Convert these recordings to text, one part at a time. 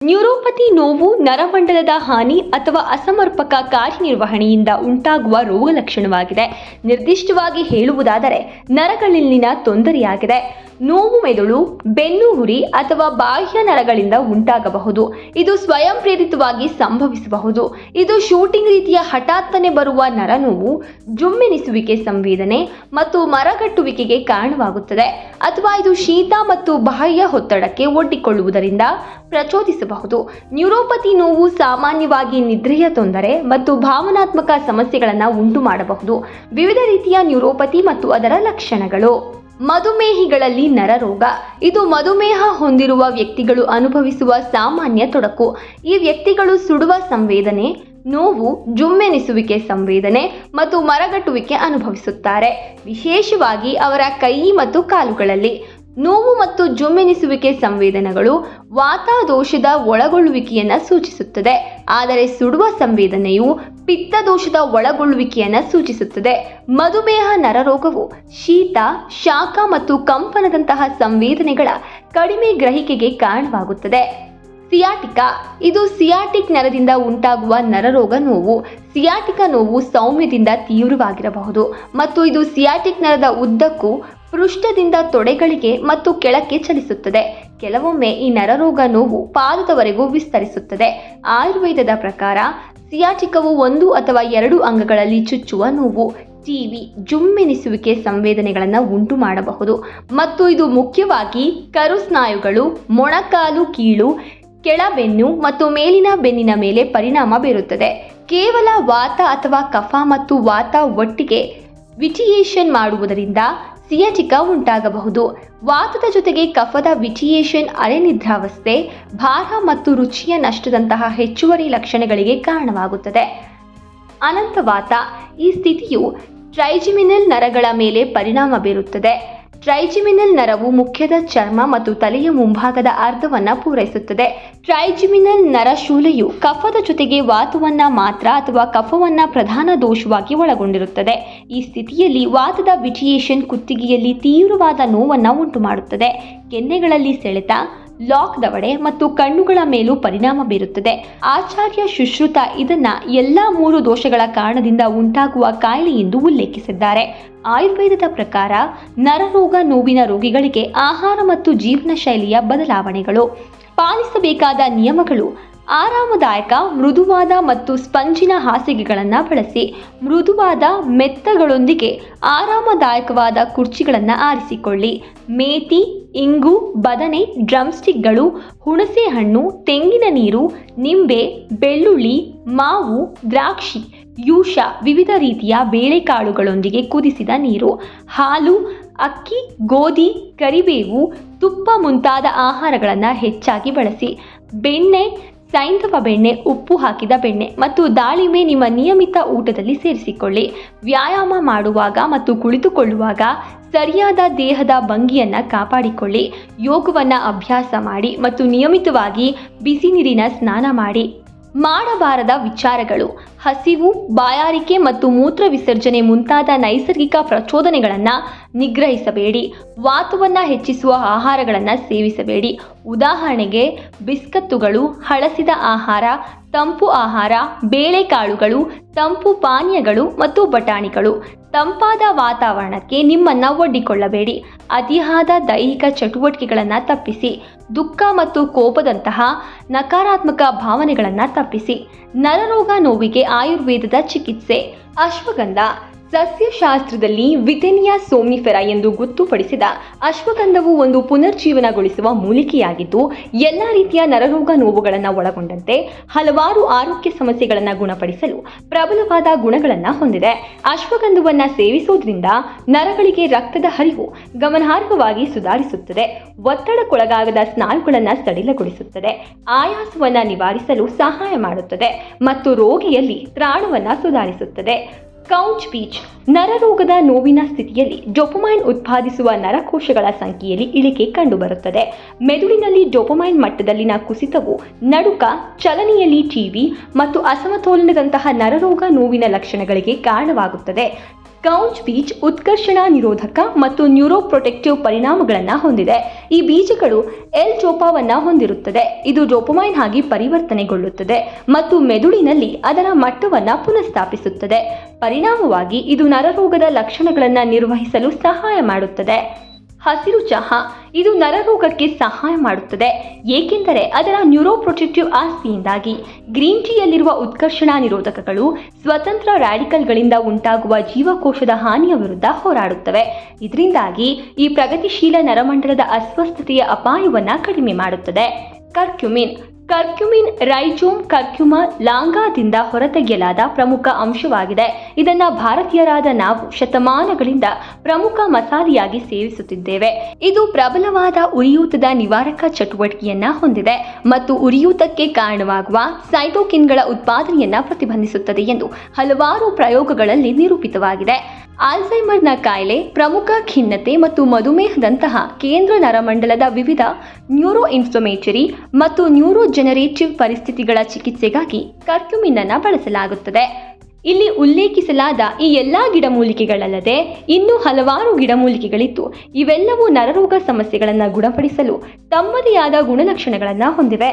Neuropathy ನೋವು ನರಮಂಡಲದ ಹಾನಿ ಅಥವಾ ಅಸಮರ್ಪಕ ಕಾರ್ಯನಿರ್ವಹಣೆಯಿಂದ ಉಂಟಾಗುವ ರೋಗ ಲಕ್ಷಣವಾಗಿದೆ. ನಿರ್ದಿಷ್ಟವಾಗಿ ಹೇಳುವುದಾದರೆ ನರಗಳಲ್ಲಿನ ತೊಂದರೆಯಾಗಿದೆ. ನೋವು ಮೆದುಳು, ಬೆನ್ನು ಹುರಿ ಅಥವಾ ಬಾಹ್ಯ ನರಗಳಿಂದ ಉಂಟಾಗಬಹುದು. ಇದು ಸ್ವಯಂ ಪ್ರೇರಿತವಾಗಿ ಸಂಭವಿಸಬಹುದು. ಇದು ಶೂಟಿಂಗ್ ರೀತಿಯ ಹಠಾತ್ತನೆ ಬರುವ ನರನೋವು, ಜುಮ್ಮೆನಿಸುವಿಕೆ ಸಂವೇದನೆ ಮತ್ತು ಮರಗಟ್ಟುವಿಕೆಗೆ ಕಾರಣವಾಗುತ್ತದೆ. ಅಥವಾ ಇದು ಶೀತ ಮತ್ತು ಬಾಹ್ಯ ಒತ್ತಡಕ್ಕೆ ಒಡ್ಡಿಕೊಳ್ಳುವುದರಿಂದ ಪ್ರಚೋದಿಸಬಹುದು. ನ್ಯೂರೋಪತಿ ನೋವು ಸಾಮಾನ್ಯವಾಗಿ ನಿದ್ರೆಯ ತೊಂದರೆ ಮತ್ತು ಭಾವನಾತ್ಮಕ ಸಮಸ್ಯೆಗಳನ್ನು ಉಂಟು ಮಾಡಬಹುದು. ವಿವಿಧ ರೀತಿಯ ನ್ಯೂರೋಪತಿ ಮತ್ತು ಅದರ ಲಕ್ಷಣಗಳು. ಮಧುಮೇಹಿಗಳಲ್ಲಿ ನರರೋಗ. ಇದು ಮಧುಮೇಹ ಹೊಂದಿರುವ ವ್ಯಕ್ತಿಗಳು ಅನುಭವಿಸುವ ಸಾಮಾನ್ಯ ತೊಡಕು. ಈ ವ್ಯಕ್ತಿಗಳು ಸುಡುವ ಸಂವೇದನೆ, ನೋವು, ಜುಮ್ಮೆನಿಸುವಿಕೆ ಸಂವೇದನೆ ಮತ್ತು ಮರಗಟ್ಟುವಿಕೆ ಅನುಭವಿಸುತ್ತಾರೆ. ವಿಶೇಷವಾಗಿ ಅವರ ಕೈ ಮತ್ತು ಕಾಲುಗಳಲ್ಲಿ. ನೋವು ಮತ್ತು ಜುಮ್ಮೆನಿಸುವಿಕೆ ಸಂವೇದನೆಗಳು ವಾತದೋಷದ ಒಳಗೊಳ್ಳುವಿಕೆಯನ್ನು ಸೂಚಿಸುತ್ತದೆ, ಆದರೆ ಸುಡುವ ಸಂವೇದನೆಯು ಪಿತ್ತದೋಷದ ಒಳಗೊಳ್ಳುವಿಕೆಯನ್ನು ಸೂಚಿಸುತ್ತದೆ. ಮಧುಮೇಹ ನರರೋಗವು ಶೀತ, ಶಾಖ ಮತ್ತು ಕಂಪನದಂತಹ ಸಂವೇದನೆಗಳ ಕಡಿಮೆ ಗ್ರಹಿಕೆಗೆ ಕಾರಣವಾಗುತ್ತದೆ. ಸಿಯಾಟಿಕಾ. ಇದು ಸಿಯಾಟಿಕ್ ನರದಿಂದ ಉಂಟಾಗುವ ನರರೋಗ ನೋವು. ಸಿಯಾಟಿಕಾ ನೋವು ಸೌಮ್ಯದಿಂದ ತೀವ್ರವಾಗಿರಬಹುದು ಮತ್ತು ಇದು ಸಿಯಾಟಿಕ್ ನರದ ಉದ್ದಕ್ಕೂ ಪೃಷ್ಠದಿಂದ ತೊಡೆಗಳಿಗೆ ಮತ್ತು ಕೆಳಕ್ಕೆ ಚಲಿಸುತ್ತದೆ. ಕೆಲವೊಮ್ಮೆ ಈ ನರರೋಗ ನೋವು ಪಾದದವರೆಗೂ ವಿಸ್ತರಿಸುತ್ತದೆ. ಆಯುರ್ವೇದದ ಪ್ರಕಾರ ಸಿಯಾಟಿಕವು 1 ಅಥವಾ 2 ಅಂಗಗಳಲ್ಲಿ ಚುಚ್ಚುವ ನೋವು, ಟಿವಿ, ಜುಮ್ಮೆನಿಸುವಿಕೆ ಸಂವೇದನೆಗಳನ್ನು ಉಂಟು ಮಾಡಬಹುದು ಮತ್ತು ಇದು ಮುಖ್ಯವಾಗಿ ಕರುಸ್ನಾಯುಗಳು, ಮೊಣಕಾಲು ಕೀಳು, ಕೆಳಬೆನ್ನು ಮತ್ತು ಮೇಲಿನ ಬೆನ್ನಿನ ಮೇಲೆ ಪರಿಣಾಮ ಬೀರುತ್ತದೆ. ಕೇವಲ ವಾತ ಅಥವಾ ಕಫ ಮತ್ತು ವಾತ ಒಟ್ಟಿಗೆ ವಿಟಿಯೇಷನ್ ಮಾಡುವುದರಿಂದ ಸಿಯಾಟಿಕಾ ಉಂಟಾಗಬಹುದು. ವಾತದ ಜೊತೆಗೆ ಕಫದ ವಿಟಿಯೇಷನ್, ಅರೆನಿದ್ರಾವಸ್ಥೆ, ಭಾರ ಮತ್ತು ರುಚಿಯ ನಷ್ಟದಂತಹ ಹೆಚ್ಚುವರಿ ಲಕ್ಷಣಗಳಿಗೆ ಕಾರಣವಾಗುತ್ತದೆ. ಅನಂತವಾತ. ಈ ಸ್ಥಿತಿಯು ಟ್ರೈಜೆಮಿನಲ್ ನರಗಳ ಮೇಲೆ ಪರಿಣಾಮ ಬೀರುತ್ತದೆ. ಟ್ರೈಜೆಮಿನಲ್ ನರವು ಮುಖ್ಯದ ಚರ್ಮ ಮತ್ತು ತಲೆಯ ಮುಂಭಾಗದ ಅರ್ಧವನ್ನು ಪೂರೈಸುತ್ತದೆ. ಟ್ರೈಜೆಮಿನಲ್ ನರಶೂಲೆಯು ಕಫದ ಜೊತೆಗೆ ವಾತವನ್ನು ಮಾತ್ರ ಅಥವಾ ಕಫವನ್ನು ಪ್ರಧಾನ ದೋಷವಾಗಿ ಒಳಗೊಂಡಿರುತ್ತದೆ. ಈ ಸ್ಥಿತಿಯಲ್ಲಿ ವಾತದ ವಿಟಿಯೇಷನ್ ಕುತ್ತಿಗೆಯಲ್ಲಿ ತೀವ್ರವಾದ ನೋವನ್ನು ಉಂಟು ಮಾಡುತ್ತದೆ. ಕೆನ್ನೆಗಳಲ್ಲಿ ಸೆಳೆತ, ಲಾಕ್ ದವಡೆ ಮತ್ತು ಕಣ್ಣುಗಳ ಮೇಲೂ ಪರಿಣಾಮ ಬೀರುತ್ತದೆ. ಆಚಾರ್ಯ ಸುಶ್ರುತ ಇದನ್ನ ಎಲ್ಲಾ 3 ದೋಷಗಳ ಕಾರಣದಿಂದ ಉಂಟಾಗುವ ಕಾಯಿಲೆ ಎಂದು ಉಲ್ಲೇಖಿಸಿದ್ದಾರೆ. ಆಯುರ್ವೇದದ ಪ್ರಕಾರ ನರರೋಗ ನೋವಿನ ರೋಗಿಗಳಿಗೆ ಆಹಾರ ಮತ್ತು ಜೀವನ ಶೈಲಿಯ ಬದಲಾವಣೆಗಳು. ಪಾಲಿಸಬೇಕಾದ ನಿಯಮಗಳು: ಆರಾಮದಾಯಕ, ಮೃದುವಾದ ಮತ್ತು ಸ್ಪಂಜಿನ ಹಾಸಿಗೆಗಳನ್ನು ಬಳಸಿ. ಮೃದುವಾದ ಮೆತ್ತಗಳೊಂದಿಗೆ ಆರಾಮದಾಯಕವಾದ ಕುರ್ಚಿಗಳನ್ನು ಆರಿಸಿಕೊಳ್ಳಿ. ಮೇಥಿ, ಇಂಗು, ಬದನೆ, ಡ್ರಮ್ಸ್ಟಿಕ್ಗಳು, ಹುಣಸೆ ಹಣ್ಣು, ತೆಂಗಿನ ನೀರು, ನಿಂಬೆ, ಬೆಳ್ಳುಳ್ಳಿ, ಮಾವು, ದ್ರಾಕ್ಷಿ, ಯೂಷ, ವಿವಿಧ ರೀತಿಯ ಬೇಳೆಕಾಳುಗಳೊಂದಿಗೆ ಕುದಿಸಿದ ನೀರು, ಹಾಲು, ಅಕ್ಕಿ, ಗೋಧಿ, ಕರಿಬೇವು, ತುಪ್ಪ ಮುಂತಾದ ಆಹಾರಗಳನ್ನು ಹೆಚ್ಚಾಗಿ ಬಳಸಿ. ಬೆಣ್ಣೆ, ಸೈಂಧವ ಬೆಣ್ಣೆ, ಉಪ್ಪು ಹಾಕಿದ ಬೆಣ್ಣೆ ಮತ್ತು ದಾಳಿಂಬೆ ನಿಮ್ಮ ನಿಯಮಿತ ಊಟದಲ್ಲಿ ಸೇರಿಸಿಕೊಳ್ಳಿ. ವ್ಯಾಯಾಮ ಮಾಡುವಾಗ ಮತ್ತು ಕುಳಿತುಕೊಳ್ಳುವಾಗ ಸರಿಯಾದ ದೇಹದ ಭಂಗಿಯನ್ನು ಕಾಪಾಡಿಕೊಳ್ಳಿ. ಯೋಗವನ್ನು ಅಭ್ಯಾಸ ಮಾಡಿ ಮತ್ತು ನಿಯಮಿತವಾಗಿ ಬಿಸಿ ನೀರಿನ ಸ್ನಾನ ಮಾಡಿ. ಮಾಡಬಾರದ ವಿಚಾರಗಳು: ಹಸಿವು, ಬಾಯಾರಿಕೆ ಮತ್ತು ಮೂತ್ರ ವಿಸರ್ಜನೆ ಮುಂತಾದ ನೈಸರ್ಗಿಕ ಪ್ರಚೋದನೆಗಳನ್ನು ನಿಗ್ರಹಿಸಬೇಡಿ. ವಾತವನ್ನು ಹೆಚ್ಚಿಸುವ ಆಹಾರಗಳನ್ನು ಸೇವಿಸಬೇಡಿ. ಉದಾಹರಣೆಗೆ ಬಿಸ್ಕತ್ತುಗಳು, ಹಳಸಿದ ಆಹಾರ, ತಂಪು ಆಹಾರ, ಬೇಳೆಕಾಳುಗಳು, ತಂಪು ಪಾನೀಯಗಳು ಮತ್ತು ಬಟಾಣಿಗಳು. ತಂಪಾದ ವಾತಾವರಣಕ್ಕೆ ನಿಮ್ಮನ್ನು ಒಡ್ಡಿಕೊಳ್ಳಬೇಡಿ. ಅತಿಯಾದ ದೈಹಿಕ ಚಟುವಟಿಕೆಗಳನ್ನು ತಪ್ಪಿಸಿ. ದುಃಖ ಮತ್ತು ಕೋಪದಂತಹ ನಕಾರಾತ್ಮಕ ಭಾವನೆಗಳನ್ನು ತಪ್ಪಿಸಿ. ನರರೋಗ ನೋವಿಗೆ ಆಯುರ್ವೇದದ ಚಿಕಿತ್ಸೆ. ಅಶ್ವಗಂಧ. ಸಸ್ಯಶಾಸ್ತ್ರದಲ್ಲಿ ವಿಥೇನಿಯಾ ಸೋಮ್ನಿಫೆರಾ ಎಂದು ಗೊತ್ತುಪಡಿಸಿದ ಅಶ್ವಗಂಧವು ಒಂದು ಪುನರ್ಜೀವನಗೊಳಿಸುವ ಮೂಲಿಕೆಯಾಗಿದ್ದು ಎಲ್ಲ ರೀತಿಯ ನರರೋಗ ನೋವುಗಳನ್ನು ಒಳಗೊಂಡಂತೆ ಹಲವಾರು ಆರೋಗ್ಯ ಸಮಸ್ಯೆಗಳನ್ನು ಗುಣಪಡಿಸಲು ಪ್ರಬಲವಾದ ಗುಣಗಳನ್ನು ಹೊಂದಿದೆ. ಅಶ್ವಗಂಧವನ್ನು ಸೇವಿಸುವುದರಿಂದ ನರಗಳಿಗೆ ರಕ್ತದ ಹರಿವು ಗಮನಾರ್ಹವಾಗಿ ಸುಧಾರಿಸುತ್ತದೆ, ಒತ್ತಡಕ್ಕೊಳಗಾಗದ ಸ್ನಾಯುಗಳನ್ನು ಸಡಿಲಗೊಳಿಸುತ್ತದೆ, ಆಯಾಸವನ್ನು ನಿವಾರಿಸಲು ಸಹಾಯ ಮಾಡುತ್ತದೆ ಮತ್ತು ರೋಗಿಯಲ್ಲಿ ತ್ರಾಣವನ್ನು ಸುಧಾರಿಸುತ್ತದೆ. Couch peach. ನರರೋಗದ ನೋವಿನ ಸ್ಥಿತಿಯಲ್ಲಿ ಡೋಪಮೈನ್ ಉತ್ಪಾದಿಸುವ ನರಕೋಶಗಳ ಸಂಖ್ಯೆಯಲ್ಲಿ ಇಳಿಕೆ ಕಂಡುಬರುತ್ತದೆ. ಮೆದುಳಿನಲ್ಲಿ ಡೋಪಮೈನ್ ಮಟ್ಟದಲ್ಲಿನ ಕುಸಿತವು ನಡುಕ, ಚಲನೆಯಲ್ಲಿ ಟಿವಿ ಮತ್ತು ಅಸಮತೋಲನದಂತಹ ನರರೋಗ ನೋವಿನ ಲಕ್ಷಣಗಳಿಗೆ ಕಾರಣವಾಗುತ್ತದೆ. ಕೌಂಚ್ ಬೀಜ ಉತ್ಕರ್ಷಣ ನಿರೋಧಕ ಮತ್ತು ನ್ಯೂರೋಪ್ರೊಟೆಕ್ಟಿವ್ ಪರಿಣಾಮಗಳನ್ನು ಹೊಂದಿದೆ. ಈ ಬೀಜಗಳು ಎಲ್ ಜೋಪಾವನ್ನ ಹೊಂದಿರುತ್ತದೆ. ಇದು ಡೋಪಮೈನ್ ಆಗಿ ಪರಿವರ್ತನೆಗೊಳ್ಳುತ್ತದೆ ಮತ್ತು ಮೆದುಳಿನಲ್ಲಿ ಅದರ ಮಟ್ಟವನ್ನು ಪುನಃಸ್ಥಾಪಿಸುತ್ತದೆ. ಪರಿಣಾಮವಾಗಿ ಇದು ನರರೋಗದ ಲಕ್ಷಣಗಳನ್ನು ನಿರ್ವಹಿಸಲು ಸಹಾಯ ಮಾಡುತ್ತದೆ. ಹಸಿರು ಚಹಾ ಇದು ನರರೋಗಕ್ಕೆ ಸಹಾಯ ಮಾಡುತ್ತದೆ, ಏಕೆಂದರೆ ಅದರ ನ್ಯೂರೋಪ್ರೊಟೆಕ್ಟಿವ್ ಆಸ್ತಿಯಿಂದಾಗಿ. ಗ್ರೀನ್ ಟೀಯಲ್ಲಿರುವ ಉತ್ಕರ್ಷಣ ನಿರೋಧಕಗಳು ಸ್ವತಂತ್ರ ರ್ಯಾಡಿಕಲ್ಗಳಿಂದ ಉಂಟಾಗುವ ಜೀವಕೋಶದ ಹಾನಿಯ ವಿರುದ್ಧ ಹೋರಾಡುತ್ತವೆ. ಇದರಿಂದಾಗಿ ಈ ಪ್ರಗತಿಶೀಲ ನರಮಂಡಲದ ಅಸ್ವಸ್ಥತೆಯ ಅಪಾಯವನ್ನು ಕಡಿಮೆ ಮಾಡುತ್ತದೆ. ಕರ್ಕ್ಯುಮಿನ್ ರೈಜೋಮ್ ಕರ್ಕ್ಯುಮಾ ಲಾಂಗಾದಿಂದ ಹೊರತೆಗೆಯಲಾದ ಪ್ರಮುಖ ಅಂಶವಾಗಿದೆ. ಇದನ್ನು ಭಾರತೀಯರಾದ ನಾವು ಶತಮಾನಗಳಿಂದ ಪ್ರಮುಖ ಮಸಾಲೆಯಾಗಿ ಸೇವಿಸುತ್ತಿದ್ದೇವೆ. ಇದು ಪ್ರಬಲವಾದ ಉರಿಯೂತದ ನಿವಾರಕ ಚಟುವಟಿಕೆಯನ್ನ ಹೊಂದಿದೆ ಮತ್ತು ಉರಿಯೂತಕ್ಕೆ ಕಾರಣವಾಗುವ ಸೈಟೋಕಿನ್ಗಳ ಉತ್ಪಾದನೆಯನ್ನ ಪ್ರತಿಬಂಧಿಸುತ್ತದೆ ಎಂದು ಹಲವಾರು ಪ್ರಯೋಗಗಳಲ್ಲಿ ನಿರೂಪಿತವಾಗಿದೆ. ಆಲ್ಝೈಮರ್ನ ಕಾಯಿಲೆ, ಪ್ರಮುಖ ಖಿನ್ನತೆ ಮತ್ತು ಮಧುಮೇಹದಂತಹ ಕೇಂದ್ರ ನರಮಂಡಲದ ವಿವಿಧ ನ್ಯೂರೋ ಇನ್ಫ್ಲಮೇಟರಿ ಮತ್ತು ನ್ಯೂರೋಜೆನರೇಟಿವ್ ಪರಿಸ್ಥಿತಿಗಳ ಚಿಕಿತ್ಸೆಗಾಗಿ ಕರ್ಕ್ಯುಮಿನ್ ಅನ್ನು ಬಳಸಲಾಗುತ್ತದೆ. ಇಲ್ಲಿ ಉಲ್ಲೇಖಿಸಲಾದ ಈ ಎಲ್ಲಾ ಗಿಡಮೂಲಿಕೆಗಳಲ್ಲದೆ ಇನ್ನೂ ಹಲವಾರು ಗಿಡಮೂಲಿಕೆಗಳಿದ್ದು, ಇವೆಲ್ಲವೂ ನರರೋಗ ಸಮಸ್ಯೆಗಳನ್ನು ಗುಣಪಡಿಸಲು ತಮ್ಮದೇ ಆದ ಗುಣಲಕ್ಷಣಗಳನ್ನು ಹೊಂದಿವೆ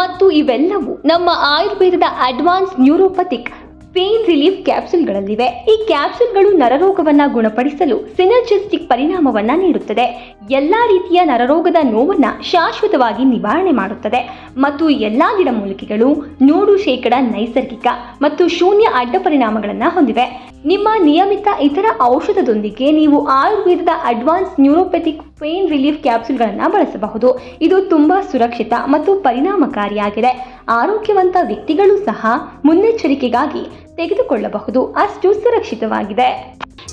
ಮತ್ತು ಇವೆಲ್ಲವೂ ನಮ್ಮ ಆಯುರ್ವೇದದ ಅಡ್ವಾನ್ಸ್ ನ್ಯೂರೋಪಥಿಕ್ ಪೇನ್ ರಿಲೀಫ್ ಕ್ಯಾಪ್ಸೂಲ್ಗಳಲ್ಲಿವೆ. ಈ ಕ್ಯಾಪ್ಸೂಲ್ಗಳು ನರರೋಗವನ್ನು ಗುಣಪಡಿಸಲು ಸಿನರ್ಜಿಸ್ಟಿಕ್ ಪರಿಣಾಮವನ್ನು ನೀಡುತ್ತದೆ. ಎಲ್ಲ ರೀತಿಯ ನರರೋಗದ ನೋವನ್ನು ಶಾಶ್ವತವಾಗಿ ನಿವಾರಣೆ ಮಾಡುತ್ತದೆ ಮತ್ತು ಎಲ್ಲ ಗಿಡಮೂಲಿಕೆಗಳು 100% ನೈಸರ್ಗಿಕ ಮತ್ತು ಶೂನ್ಯ ಅಡ್ಡ ಪರಿಣಾಮಗಳನ್ನು ಹೊಂದಿವೆ. ನಿಮ್ಮ ನಿಯಮಿತ ಇತರ ಔಷಧದೊಂದಿಗೆ ನೀವು ಆಯುರ್ವೇದದ ಅಡ್ವಾನ್ಸ್ ನ್ಯೂರೋಪಥಿಕ್ ಪೇನ್ ರಿಲೀಫ್ ಕ್ಯಾಪ್ಸೂಲ್ಗಳನ್ನು ಬಳಸಬಹುದು. ಇದು ತುಂಬಾ ಸುರಕ್ಷಿತ ಮತ್ತು ಪರಿಣಾಮಕಾರಿಯಾಗಿದೆ. ಆರೋಗ್ಯವಂತ ವ್ಯಕ್ತಿಗಳು ಸಹ ಮುನ್ನೆಚ್ಚರಿಕೆಗಾಗಿ ತೆಗೆದುಕೊಳ್ಳಬಹುದು, ಅಷ್ಟು ಸುರಕ್ಷಿತವಾಗಿದೆ.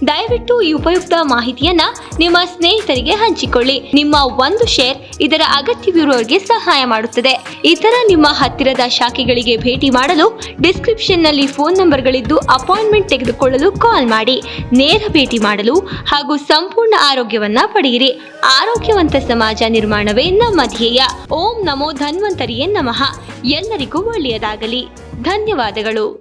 ದಯವಿಟ್ಟು ಈ ಉಪಯುಕ್ತ ಮಾಹಿತಿಯನ್ನ ನಿಮ್ಮ ಸ್ನೇಹಿತರಿಗೆ ಹಂಚಿಕೊಳ್ಳಿ. ನಿಮ್ಮ ಒಂದು ಶೇರ್ ಇದರ ಅಗತ್ಯವಿರುವವರಿಗೆ ಸಹಾಯ ಮಾಡುತ್ತದೆ. ಇತರ ನಿಮ್ಮ ಹತ್ತಿರದ ಶಾಖೆಗಳಿಗೆ ಭೇಟಿ ಮಾಡಲು ಡಿಸ್ಕ್ರಿಪ್ಷನ್ನಲ್ಲಿ ಫೋನ್ ನಂಬರ್ಗಳಿದ್ದು ಅಪಾಯಿಂಟ್ಮೆಂಟ್ ತೆಗೆದುಕೊಳ್ಳಲು ಕಾಲ್ ಮಾಡಿ. ನೇರ ಭೇಟಿ ಮಾಡಲು ಹಾಗೂ ಸಂಪೂರ್ಣ ಆರೋಗ್ಯವನ್ನ ಪಡೆಯಿರಿ. ಆರೋಗ್ಯವಂತ ಸಮಾಜ ನಿರ್ಮಾಣವೇ ನಮ್ಮ ಧ್ಯೇಯ. ಓಂ ನಮೋ ಧನ್ವಂತರಿಯೇ ನಮಃ. ಎಲ್ಲರಿಗೂ ಒಳ್ಳೆಯದಾಗಲಿ. ಧನ್ಯವಾದಗಳು.